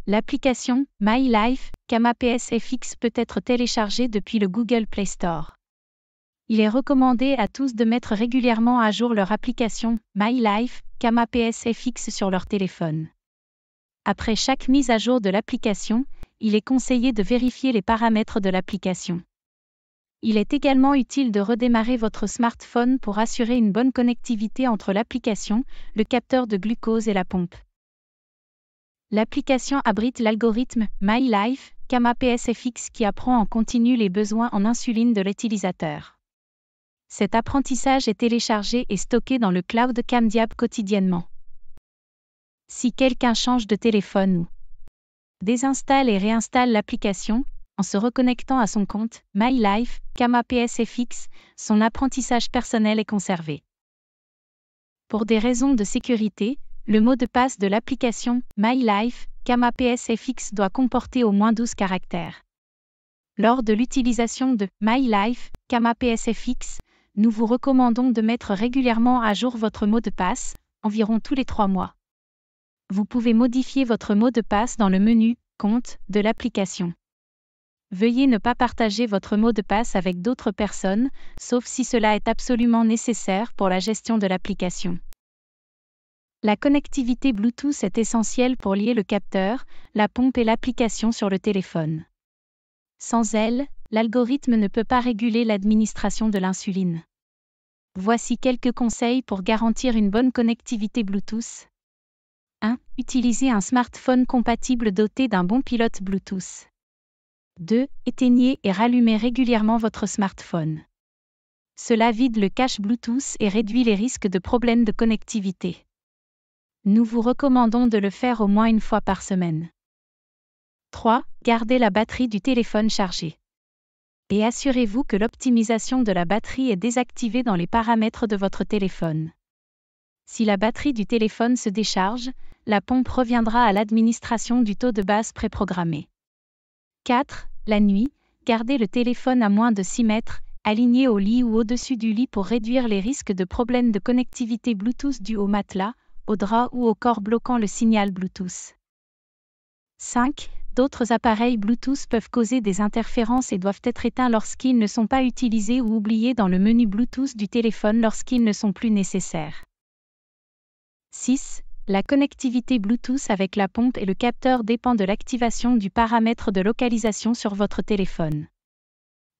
L'application My Life, CamAPS-FX peut être téléchargée depuis le Google Play Store. Il est recommandé à tous de mettre régulièrement à jour leur application My Life, CamAPS-FX sur leur téléphone. Après chaque mise à jour de l'application, il est conseillé de vérifier les paramètres de l'application. Il est également utile de redémarrer votre smartphone pour assurer une bonne connectivité entre l'application, le capteur de glucose et la pompe. L'application abrite l'algorithme My Life, CamAPS-FX qui apprend en continu les besoins en insuline de l'utilisateur. Cet apprentissage est téléchargé et stocké dans le cloud CamDiab quotidiennement. Si quelqu'un change de téléphone ou désinstalle et réinstalle l'application, en se reconnectant à son compte My Life, CamAPS-FX, son apprentissage personnel est conservé. Pour des raisons de sécurité, le mot de passe de l'application My Life, CamAPS-FX doit comporter au moins 12 caractères. Lors de l'utilisation de My Life, CamAPS-FX, nous vous recommandons de mettre régulièrement à jour votre mot de passe, environ tous les 3 mois. Vous pouvez modifier votre mot de passe dans le menu « Compte » de l'application. Veuillez ne pas partager votre mot de passe avec d'autres personnes, sauf si cela est absolument nécessaire pour la gestion de l'application. La connectivité Bluetooth est essentielle pour lier le capteur, la pompe et l'application sur le téléphone. Sans elle, l'algorithme ne peut pas réguler l'administration de l'insuline. Voici quelques conseils pour garantir une bonne connectivité Bluetooth. 1. Utilisez un smartphone compatible doté d'un bon pilote Bluetooth. 2. Éteignez et rallumez régulièrement votre smartphone. Cela vide le cache Bluetooth et réduit les risques de problèmes de connectivité. Nous vous recommandons de le faire au moins une fois par semaine. 3. Gardez la batterie du téléphone chargée. Et assurez-vous que l'optimisation de la batterie est désactivée dans les paramètres de votre téléphone. Si la batterie du téléphone se décharge, la pompe reviendra à l'administration du taux de base préprogrammé. 4. La nuit, gardez le téléphone à moins de 6 mètres, aligné au lit ou au-dessus du lit pour réduire les risques de problèmes de connectivité Bluetooth dus au matelas, au drap ou au corps bloquant le signal Bluetooth. 5. D'autres appareils Bluetooth peuvent causer des interférences et doivent être éteints lorsqu'ils ne sont pas utilisés ou oubliés dans le menu Bluetooth du téléphone lorsqu'ils ne sont plus nécessaires. 6. La connectivité Bluetooth avec la pompe et le capteur dépend de l'activation du paramètre de localisation sur votre téléphone.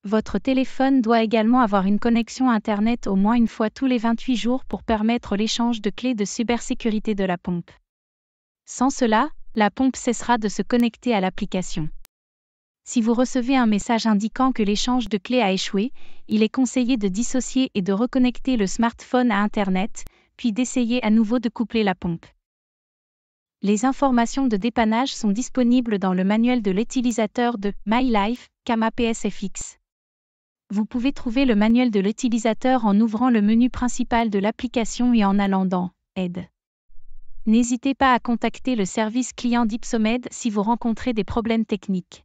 Votre téléphone doit également avoir une connexion Internet au moins une fois tous les 28 jours pour permettre l'échange de clés de cybersécurité de la pompe. Sans cela, la pompe cessera de se connecter à l'application. Si vous recevez un message indiquant que l'échange de clés a échoué, il est conseillé de dissocier et de reconnecter le smartphone à Internet, puis d'essayer à nouveau de coupler la pompe. Les informations de dépannage sont disponibles dans le manuel de l'utilisateur de My Life, CamAPS-FX. Vous pouvez trouver le manuel de l'utilisateur en ouvrant le menu principal de l'application et en allant dans « Aide ». N'hésitez pas à contacter le service client d'Ipsomed si vous rencontrez des problèmes techniques.